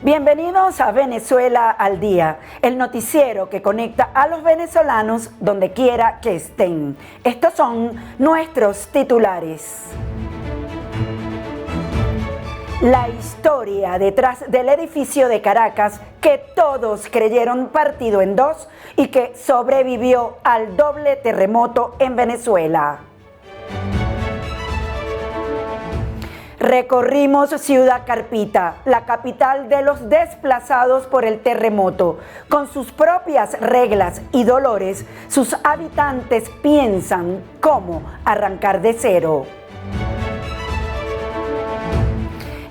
Bienvenidos a Venezuela al Día, el noticiero que conecta a los venezolanos donde quiera que estén. Estos son nuestros titulares. La historia detrás del edificio de Caracas que todos creyeron partido en dos y que sobrevivió al doble terremoto en Venezuela. Recorrimos Ciudad Carpita, la capital de los desplazados por el terremoto. Con sus propias reglas y dolores, sus habitantes piensan cómo arrancar de cero.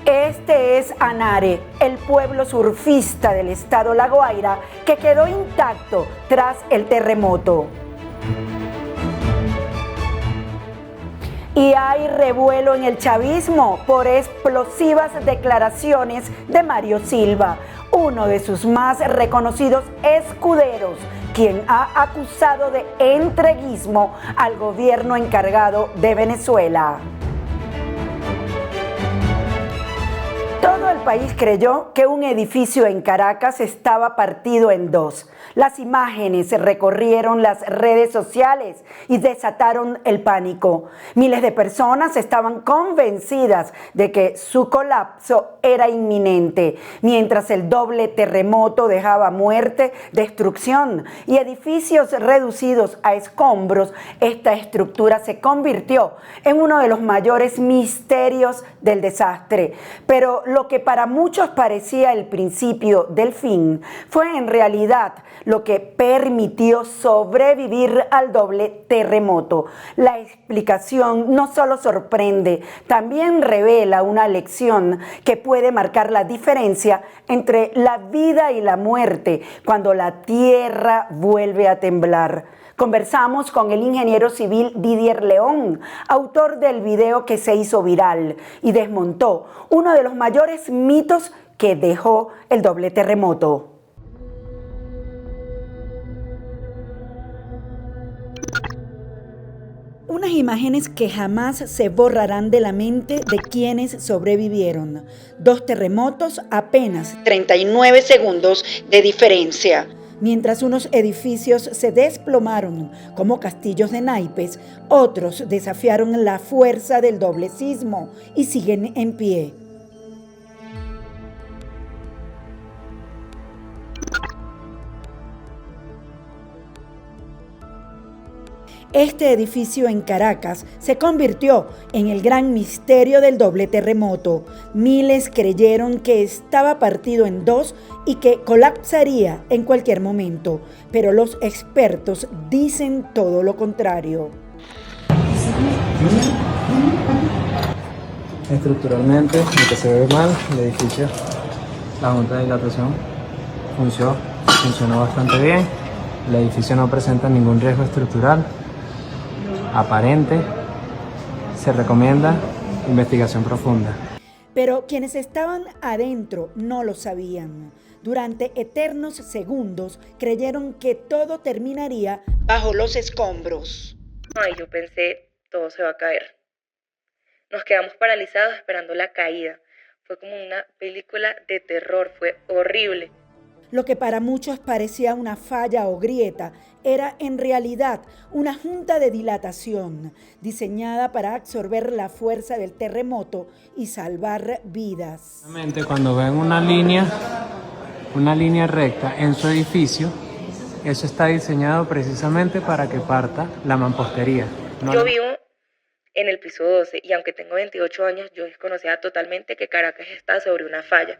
Este es Anare, el pueblo surfista del estado La Guaira que quedó intacto tras el terremoto. Y hay revuelo en el chavismo por explosivas declaraciones de Mario Silva, uno de sus más reconocidos escuderos, quien ha acusado de entreguismo al gobierno encargado de Venezuela. Todo el país creyó que un edificio en Caracas estaba partido en dos. Las imágenes recorrieron las redes sociales y desataron el pánico. Miles de personas estaban convencidas de que su colapso era inminente, mientras el doble terremoto dejaba muerte, destrucción y edificios reducidos a escombros. Esta estructura se convirtió en uno de los mayores misterios del desastre. Pero lo que para muchos parecía el principio del fin fue en realidad lo que permitió sobrevivir al doble terremoto. La explicación no solo sorprende, también revela una lección que puede marcar la diferencia entre la vida y la muerte cuando la tierra vuelve a temblar. Conversamos con el ingeniero civil Didier León, autor del video que se hizo viral y desmontó uno de los mayores mitos que dejó el doble terremoto. Unas imágenes que jamás se borrarán de la mente de quienes sobrevivieron. Dos terremotos, apenas 39 segundos de diferencia. Mientras unos edificios se desplomaron como castillos de naipes, otros desafiaron la fuerza del doble sismo y siguen en pie. Este edificio en Caracas se convirtió en el gran misterio del doble terremoto. Miles creyeron que estaba partido en dos y que colapsaría en cualquier momento, pero los expertos dicen todo lo contrario. Estructuralmente, lo que se ve mal, el edificio, la junta de dilatación funcionó bastante bien. El edificio no presenta ningún riesgo estructural aparente. Se recomienda investigación profunda. Pero quienes estaban adentro no lo sabían. Durante eternos segundos creyeron que todo terminaría bajo los escombros. Ay, yo pensé, todo se va a caer. Nos quedamos paralizados esperando la caída. Fue como una película de terror, fue horrible. Lo que para muchos parecía una falla o grieta era en realidad una junta de dilatación diseñada para absorber la fuerza del terremoto y salvar vidas. Cuando ven una línea recta en su edificio, eso está diseñado precisamente para que parta la mampostería. Yo vivo en el piso 12 y aunque tengo 28 años, yo desconocía totalmente que Caracas está sobre una falla.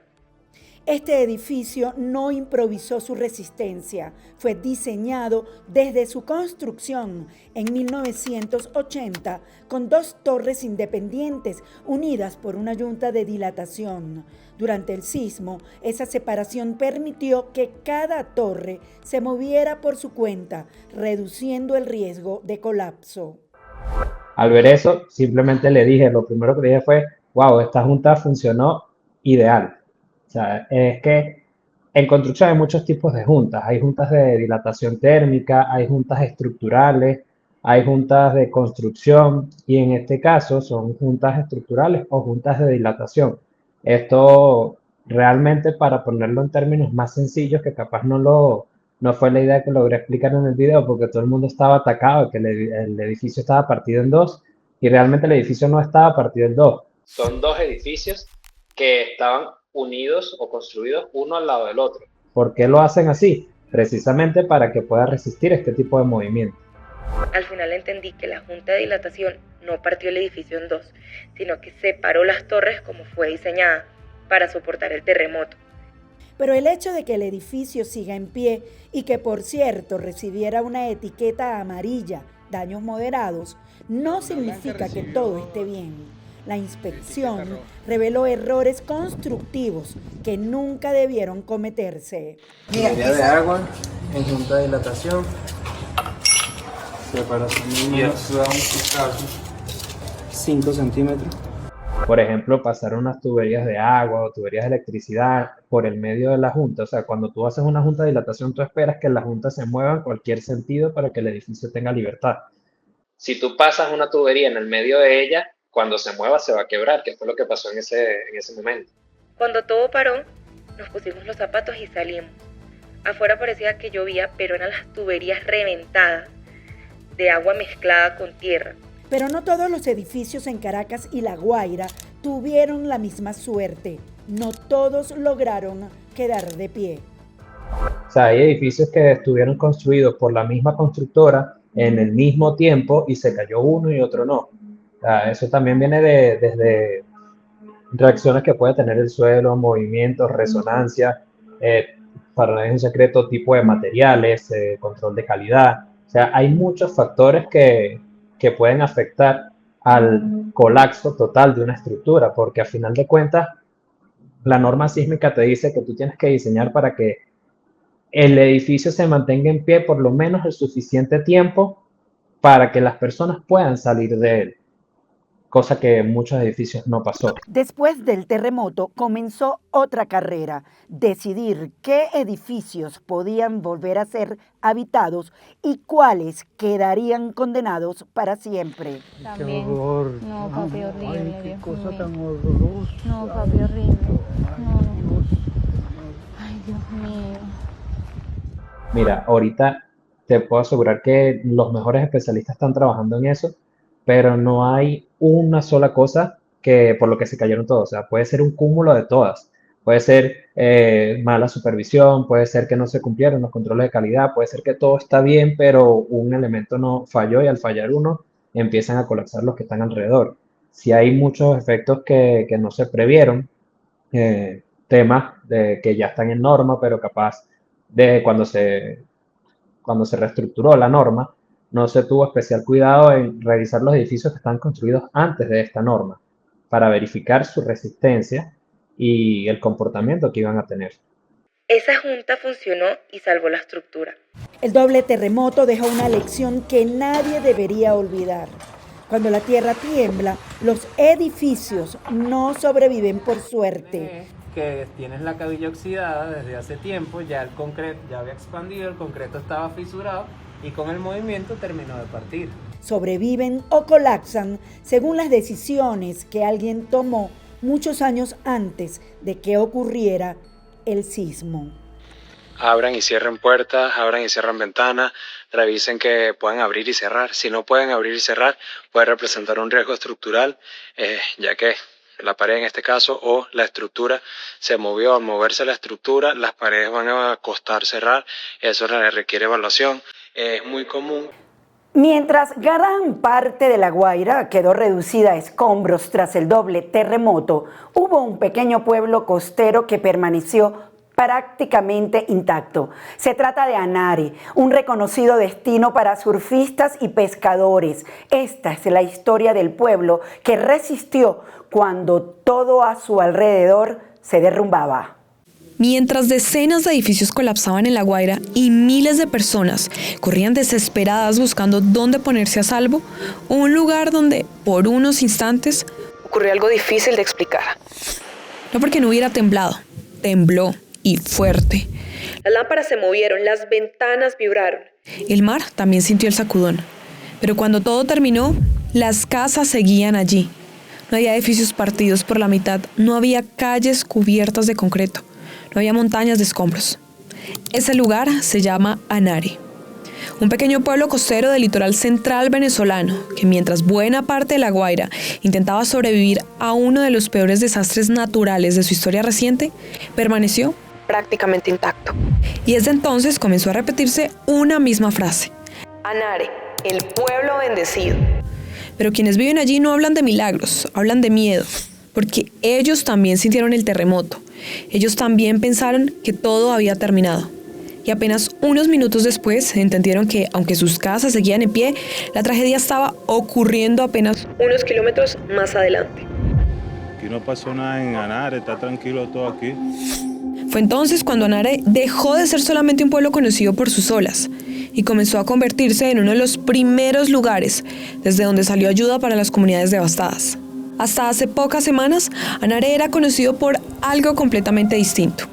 Este edificio no improvisó su resistencia, fue diseñado desde su construcción en 1980 con dos torres independientes unidas por una yunta de dilatación. Durante el sismo, esa separación permitió que cada torre se moviera por su cuenta, reduciendo el riesgo de colapso. Al ver eso, simplemente lo primero que le dije fue, wow, esta junta funcionó ideal. O sea, es que en construcción hay muchos tipos de juntas. Hay juntas de dilatación térmica, hay juntas estructurales, hay juntas de construcción y en este caso son juntas estructurales o juntas de dilatación. Esto realmente para ponerlo en términos más sencillos, que capaz no fue la idea que logré explicar en el video, porque todo el mundo estaba atacado, que el edificio estaba partido en dos, y realmente el edificio no estaba partido en dos. Son dos edificios que estaban unidos o construidos uno al lado del otro. ¿Por qué lo hacen así? Precisamente para que pueda resistir este tipo de movimiento. Al final entendí que la junta de dilatación no partió el edificio en dos, sino que separó las torres como fue diseñada para soportar el terremoto. Pero el hecho de que el edificio siga en pie y que, por cierto, recibiera una etiqueta amarilla, daños moderados, no significa que todo esté bien. La inspección reveló errores constructivos que nunca debieron cometerse. Tubería de agua en junta de dilatación. Separación de un 5 centímetros. Por ejemplo, pasar unas tuberías de agua o tuberías de electricidad por el medio de la junta. O sea, cuando tú haces una junta de dilatación, tú esperas que la junta se mueva en cualquier sentido para que el edificio tenga libertad. Si tú pasas una tubería en el medio de ella, cuando se mueva se va a quebrar, que fue lo que pasó en ese momento. Cuando todo paró, nos pusimos los zapatos y salimos. Afuera parecía que llovía, pero eran las tuberías reventadas de agua mezclada con tierra. Pero no todos los edificios en Caracas y La Guaira tuvieron la misma suerte. No todos lograron quedar de pie. O sea, hay edificios que estuvieron construidos por la misma constructora en el mismo tiempo y se cayó uno y otro no. O sea, eso también viene desde reacciones que puede tener el suelo, movimientos, resonancia, para nadie es un secreto, tipo de materiales, control de calidad. O sea, hay muchos factores que pueden afectar al colapso total de una estructura, porque a final de cuentas, la norma sísmica te dice que tú tienes que diseñar para que el edificio se mantenga en pie por lo menos el suficiente tiempo para que las personas puedan salir de él, cosa que en muchos edificios no pasó. Después del terremoto comenzó otra carrera, decidir qué edificios podían volver a ser habitados y cuáles quedarían condenados para siempre. También. Qué horror. No, papi, horrible. Ay, qué Dios cosa mío. tan horrorosa. No, papi, horrible. No. Ay, Dios mío. Mira, ahorita te puedo asegurar que los mejores especialistas están trabajando en eso, pero no hay una sola cosa que por lo que se cayeron todos. O sea, puede ser un cúmulo de todas. Puede ser mala supervisión, puede ser que no se cumplieron los controles de calidad, puede ser que todo está bien, pero un elemento no falló y al fallar uno empiezan a colapsar los que están alrededor. Si hay muchos efectos que no se previeron, temas que ya están en norma, pero capaz de cuando se reestructuró la norma, no se tuvo especial cuidado en revisar los edificios que están construidos antes de esta norma para verificar su resistencia y el comportamiento que iban a tener. Esa junta funcionó y salvó la estructura. El doble terremoto dejó una lección que nadie debería olvidar. Cuando la tierra tiembla, los edificios no sobreviven por suerte. Que tienes la cabilla oxidada desde hace tiempo, ya el concreto ya había expandido, el concreto estaba fisurado y con el movimiento terminó de partir. Sobreviven o colapsan según las decisiones que alguien tomó muchos años antes de que ocurriera el sismo. Abran y cierren puertas, abran y cierren ventanas, revisen que puedan abrir y cerrar. Si no pueden abrir y cerrar, puede representar un riesgo estructural, ya que la pared en este caso o la estructura se movió. Al moverse la estructura, las paredes van a costar cerrar, eso requiere evaluación. Es muy común. Mientras gran parte de La Guaira quedó reducida a escombros tras el doble terremoto, hubo un pequeño pueblo costero que permaneció prácticamente intacto. Se trata de Anare, un reconocido destino para surfistas y pescadores. Esta es la historia del pueblo que resistió cuando todo a su alrededor se derrumbaba. Mientras decenas de edificios colapsaban en La Guaira y miles de personas corrían desesperadas buscando dónde ponerse a salvo, un lugar donde, por unos instantes, ocurrió algo difícil de explicar. No porque no hubiera temblado, tembló y fuerte. Las lámparas se movieron, las ventanas vibraron. El mar también sintió el sacudón, pero cuando todo terminó, las casas seguían allí. No había edificios partidos por la mitad, no había calles cubiertas de concreto, no había montañas de escombros. Ese lugar se llama Anare, un pequeño pueblo costero del litoral central venezolano que mientras buena parte de La Guaira intentaba sobrevivir a uno de los peores desastres naturales de su historia reciente, permaneció prácticamente intacto. Y desde entonces comenzó a repetirse una misma frase: Anare, el pueblo bendecido. Pero quienes viven allí no hablan de milagros, hablan de miedo, porque ellos también sintieron el terremoto. Ellos también pensaron que todo había terminado. Y apenas unos minutos después entendieron que, aunque sus casas seguían en pie, la tragedia estaba ocurriendo apenas unos kilómetros más adelante. Aquí no pasó nada en Anare, está tranquilo todo aquí. Fue entonces cuando Anare dejó de ser solamente un pueblo conocido por sus olas y comenzó a convertirse en uno de los primeros lugares desde donde salió ayuda para las comunidades devastadas. Hasta hace pocas semanas, Anare era conocido por algo completamente distinto.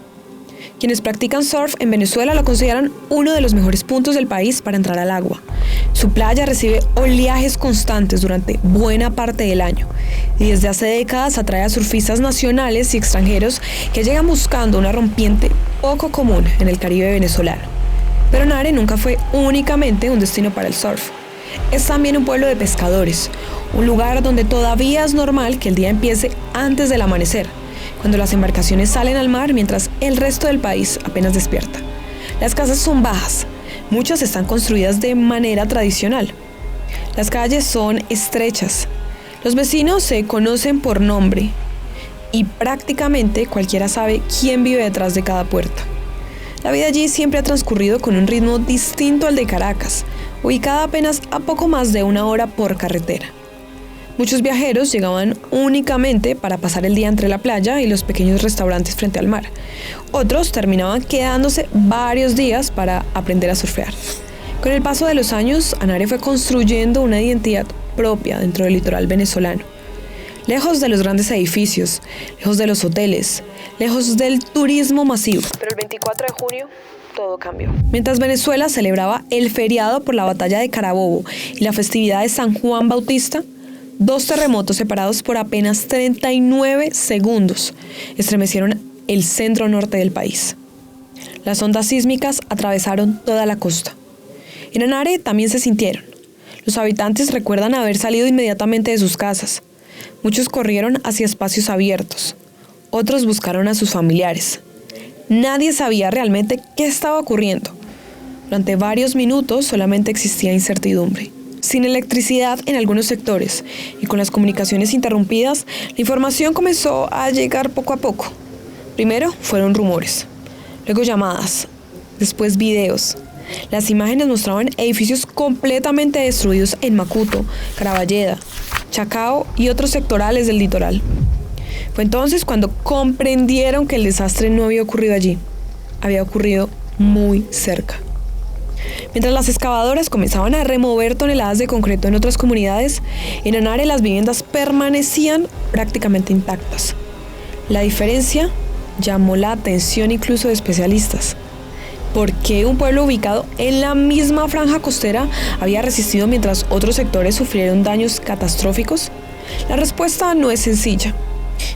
Quienes practican surf en Venezuela lo consideran uno de los mejores puntos del país para entrar al agua. Su playa recibe oleajes constantes durante buena parte del año y desde hace décadas atrae a surfistas nacionales y extranjeros que llegan buscando una rompiente poco común en el Caribe venezolano. Pero Anare nunca fue únicamente un destino para el surf. Es también un pueblo de pescadores, un lugar donde todavía es normal que el día empiece antes del amanecer, cuando las embarcaciones salen al mar mientras el resto del país apenas despierta. Las casas son bajas, muchas están construidas de manera tradicional. Las calles son estrechas, los vecinos se conocen por nombre y prácticamente cualquiera sabe quién vive detrás de cada puerta. La vida allí siempre ha transcurrido con un ritmo distinto al de Caracas, ubicada apenas a poco más de 1 hora por carretera. Muchos viajeros llegaban únicamente para pasar el día entre la playa y los pequeños restaurantes frente al mar. Otros terminaban quedándose varios días para aprender a surfear. Con el paso de los años, Anare fue construyendo una identidad propia dentro del litoral venezolano. Lejos de los grandes edificios, lejos de los hoteles, lejos del turismo masivo. Pero el 24 de junio todo cambió. Mientras Venezuela celebraba el feriado por la batalla de Carabobo y la festividad de San Juan Bautista, 2 terremotos separados por apenas 39 segundos estremecieron el centro norte del país. Las ondas sísmicas atravesaron toda la costa. En Anare también se sintieron. Los habitantes recuerdan haber salido inmediatamente de sus casas. Muchos corrieron hacia espacios abiertos. Otros buscaron a sus familiares. Nadie sabía realmente qué estaba ocurriendo. Durante varios minutos solamente existía incertidumbre. Sin electricidad en algunos sectores y con las comunicaciones interrumpidas, la información comenzó a llegar poco a poco. Primero fueron rumores, luego llamadas, después videos. Las imágenes mostraban edificios completamente destruidos en Macuto, Caraballeda, Chacao y otros sectorales del litoral. Fue entonces cuando comprendieron que el desastre no había ocurrido allí, había ocurrido muy cerca. Mientras las excavadoras comenzaban a remover toneladas de concreto en otras comunidades, en Anare las viviendas permanecían prácticamente intactas. La diferencia llamó la atención incluso de especialistas. ¿Por qué un pueblo ubicado en la misma franja costera había resistido mientras otros sectores sufrieron daños catastróficos? La respuesta no es sencilla.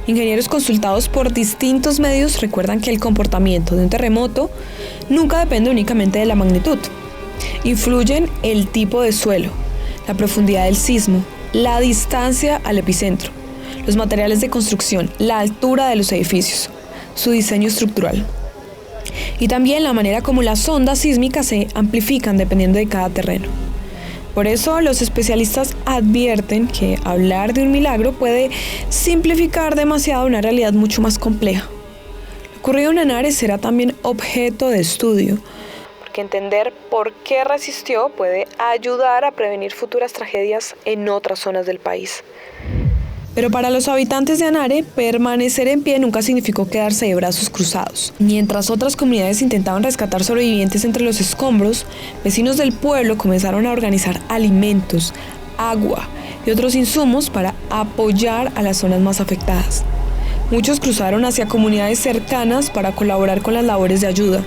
Ingenieros consultados por distintos medios recuerdan que el comportamiento de un terremoto nunca depende únicamente de la magnitud. Influyen el tipo de suelo, la profundidad del sismo, la distancia al epicentro, los materiales de construcción, la altura de los edificios, su diseño estructural. Y también la manera como las ondas sísmicas se amplifican dependiendo de cada terreno. Por eso los especialistas advierten que hablar de un milagro puede simplificar demasiado una realidad mucho más compleja. Lo ocurrido en Anare será también objeto de estudio, porque entender por qué resistió puede ayudar a prevenir futuras tragedias en otras zonas del país. Pero para los habitantes de Anare, permanecer en pie nunca significó quedarse de brazos cruzados. Mientras otras comunidades intentaban rescatar sobrevivientes entre los escombros, vecinos del pueblo comenzaron a organizar alimentos, agua y otros insumos para apoyar a las zonas más afectadas. Muchos cruzaron hacia comunidades cercanas para colaborar con las labores de ayuda,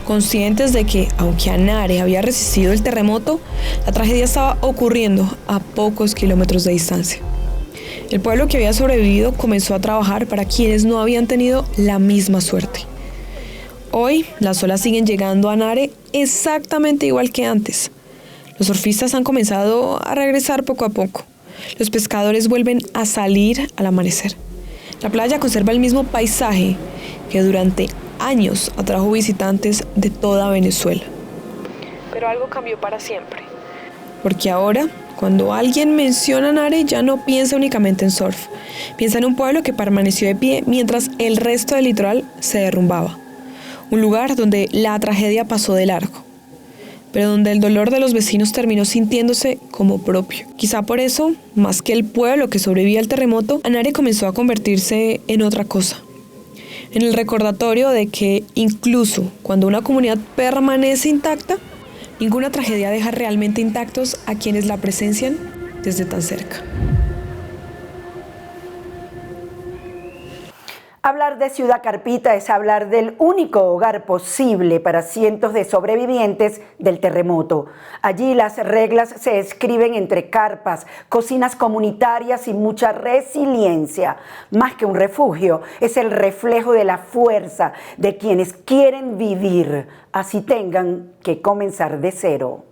conscientes de que, aunque Anare había resistido el terremoto, la tragedia estaba ocurriendo a pocos kilómetros de distancia. El pueblo que había sobrevivido comenzó a trabajar para quienes no habían tenido la misma suerte. Hoy, las olas siguen llegando a Anare exactamente igual que antes. Los surfistas han comenzado a regresar poco a poco. Los pescadores vuelven a salir al amanecer. La playa conserva el mismo paisaje que durante años atrajo visitantes de toda Venezuela. Pero algo cambió para siempre. Porque ahora, cuando alguien menciona Anare, ya no piensa únicamente en surf. Piensa en un pueblo que permaneció de pie mientras el resto del litoral se derrumbaba. Un lugar donde la tragedia pasó de largo, pero donde el dolor de los vecinos terminó sintiéndose como propio. Quizá por eso, más que el pueblo que sobrevivía al terremoto, Anare comenzó a convertirse en otra cosa. En el recordatorio de que incluso cuando una comunidad permanece intacta, ninguna tragedia deja realmente intactos a quienes la presencian desde tan cerca. Hablar de Ciudad Carpita es hablar del único hogar posible para cientos de sobrevivientes del terremoto. Allí las reglas se escriben entre carpas, cocinas comunitarias y mucha resiliencia. Más que un refugio, es el reflejo de la fuerza de quienes quieren vivir, así tengan que comenzar de cero.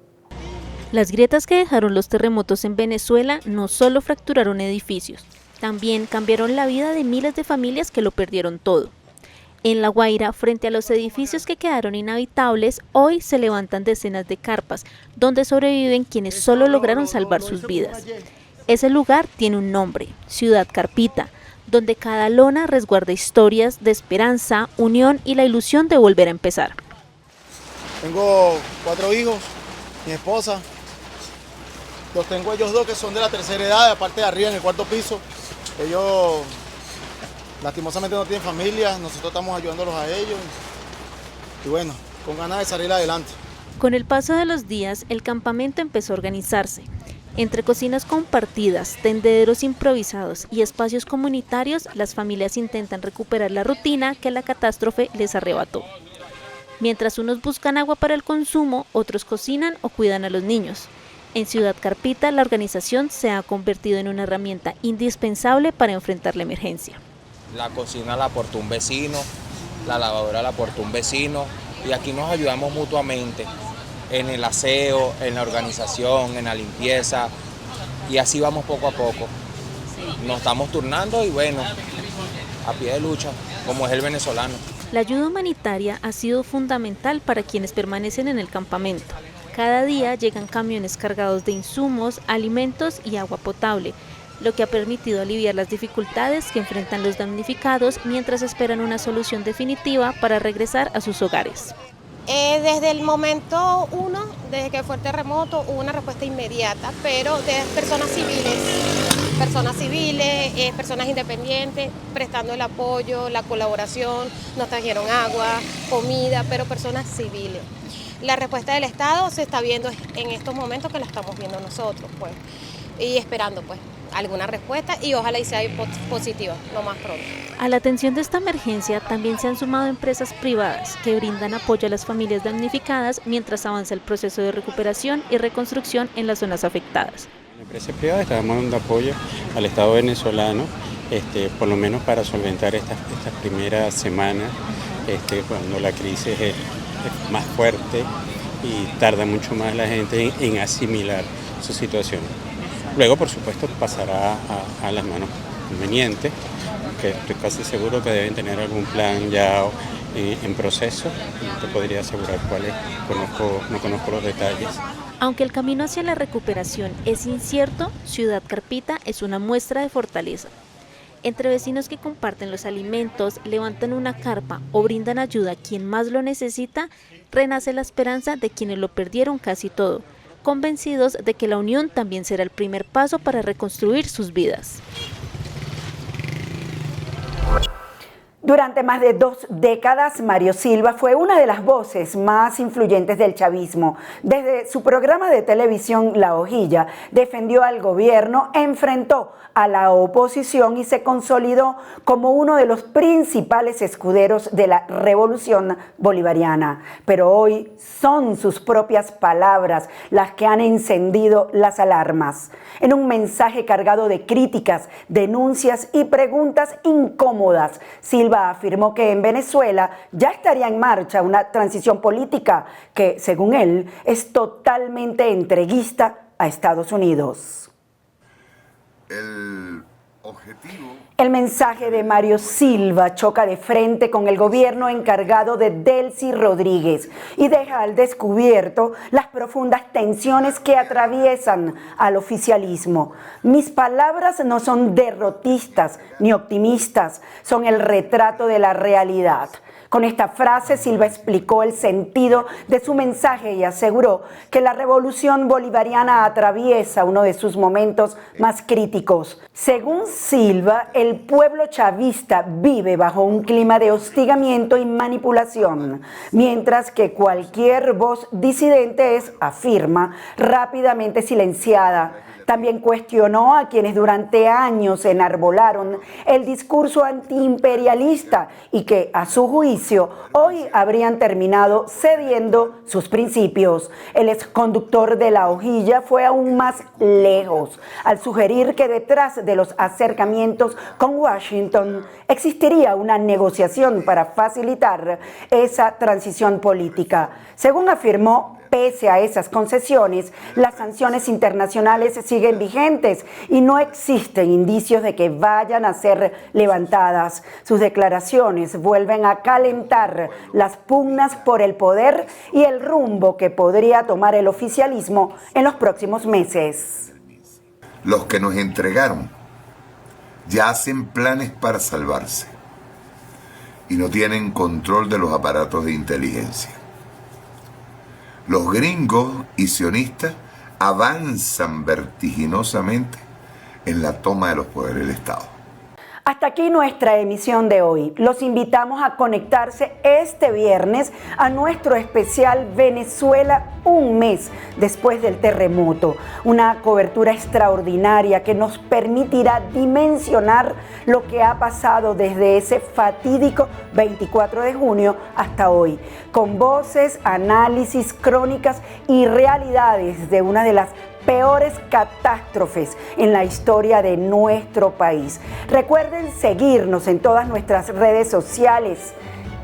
Las grietas que dejaron los terremotos en Venezuela no solo fracturaron edificios, también cambiaron la vida de miles de familias que lo perdieron todo. En La Guaira, frente a los edificios que quedaron inhabitables, hoy se levantan decenas de carpas, donde sobreviven quienes solo lograron salvar sus vidas. Ese lugar tiene un nombre, Ciudad Carpita, donde cada lona resguarda historias de esperanza, unión y la ilusión de volver a empezar. Tengo 4 hijos, mi esposa. Los tengo ellos 2 que son de la tercera edad, aparte de arriba en el 4º piso. Ellos lastimosamente no tienen familia, nosotros estamos ayudándolos a ellos. Y bueno, con ganas de salir adelante. Con el paso de los días, el campamento empezó a organizarse. Entre cocinas compartidas, tendederos improvisados y espacios comunitarios, las familias intentan recuperar la rutina que la catástrofe les arrebató. Mientras unos buscan agua para el consumo, otros cocinan o cuidan a los niños. En Ciudad Carpita, la organización se ha convertido en una herramienta indispensable para enfrentar la emergencia. La cocina la aportó un vecino, la lavadora la aportó un vecino y aquí nos ayudamos mutuamente en el aseo, en la organización, en la limpieza y así vamos poco a poco. Nos estamos turnando y bueno, a pie de lucha, como es el venezolano. La ayuda humanitaria ha sido fundamental para quienes permanecen en el campamento. Cada día llegan camiones cargados de insumos, alimentos y agua potable, lo que ha permitido aliviar las dificultades que enfrentan los damnificados mientras esperan una solución definitiva para regresar a sus hogares. Desde el momento 1, desde que fue el terremoto, hubo una respuesta inmediata, pero de personas civiles, personas independientes, prestando el apoyo, la colaboración, nos trajeron agua, comida, pero personas civiles. La respuesta del Estado se está viendo en estos momentos que la estamos viendo nosotros, pues, y esperando pues alguna respuesta y ojalá y sea positiva lo más pronto. A la atención de esta emergencia también se han sumado empresas privadas que brindan apoyo a las familias damnificadas mientras avanza el proceso de recuperación y reconstrucción en las zonas afectadas. La empresa privada está dando apoyo al Estado venezolano, por lo menos para solventar estas primeras semanas, cuando la crisis es más fuerte y tarda mucho más la gente en asimilar su situación. Luego, por supuesto, pasará a las manos convenientes, que estoy casi seguro que deben tener algún plan ya en proceso. No te podría asegurar cuál es, no conozco los detalles. Aunque el camino hacia la recuperación es incierto, Ciudad Carpita es una muestra de fortaleza. Entre vecinos que comparten los alimentos, levantan una carpa o brindan ayuda a quien más lo necesita, renace la esperanza de quienes lo perdieron casi todo, convencidos de que la unión también será el primer paso para reconstruir sus vidas. Durante más de 2 décadas, Mario Silva fue una de las voces más influyentes del chavismo. Desde su programa de televisión La Hojilla, defendió al gobierno, enfrentó a la oposición y se consolidó como uno de los principales escuderos de la revolución bolivariana. Pero hoy son sus propias palabras las que han encendido las alarmas. En un mensaje cargado de críticas, denuncias y preguntas incómodas, Silva afirmó que en Venezuela ya estaría en marcha una transición política que, según él, es totalmente entreguista a Estados Unidos. El mensaje de Mario Silva choca de frente con el gobierno encargado de Delcy Rodríguez y deja al descubierto las profundas tensiones que atraviesan al oficialismo. Mis palabras no son derrotistas ni optimistas, son el retrato de la realidad. Con esta frase, Silva explicó el sentido de su mensaje y aseguró que la revolución bolivariana atraviesa uno de sus momentos más críticos. Según Silva, el pueblo chavista vive bajo un clima de hostigamiento y manipulación, mientras que cualquier voz disidente es, afirma, rápidamente silenciada. También cuestionó a quienes durante años enarbolaron el discurso antiimperialista y que, a su juicio, hoy habrían terminado cediendo sus principios. El exconductor de La Hojilla fue aún más lejos al sugerir que detrás de los acercamientos con Washington existiría una negociación para facilitar esa transición política. Según afirmó, pese a esas concesiones, las sanciones internacionales siguen vigentes y no existen indicios de que vayan a ser levantadas. Sus declaraciones vuelven a calentar las pugnas por el poder y el rumbo que podría tomar el oficialismo en los próximos meses. Los que nos entregaron ya hacen planes para salvarse y no tienen control de los aparatos de inteligencia. Los gringos y sionistas avanzan vertiginosamente en la toma de los poderes del Estado. Hasta aquí nuestra emisión de hoy. Los invitamos a conectarse este viernes a nuestro especial Venezuela, un mes después del terremoto. Una cobertura extraordinaria que nos permitirá dimensionar lo que ha pasado desde ese fatídico 24 de junio hasta hoy, con voces, análisis, crónicas y realidades de una de las peores catástrofes en la historia de nuestro país. Recuerden seguirnos en todas nuestras redes sociales,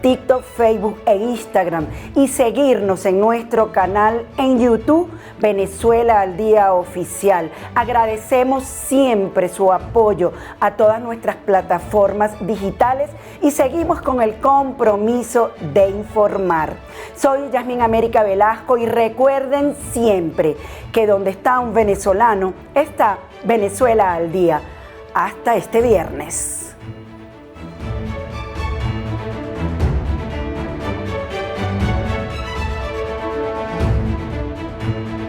TikTok, Facebook e Instagram, y seguirnos en nuestro canal en YouTube, Venezuela al Día Oficial. Agradecemos siempre su apoyo a todas nuestras plataformas digitales y seguimos con el compromiso de informar. Soy Yasmín América Velasco y recuerden siempre que donde está un venezolano está Venezuela al Día. Hasta este viernes.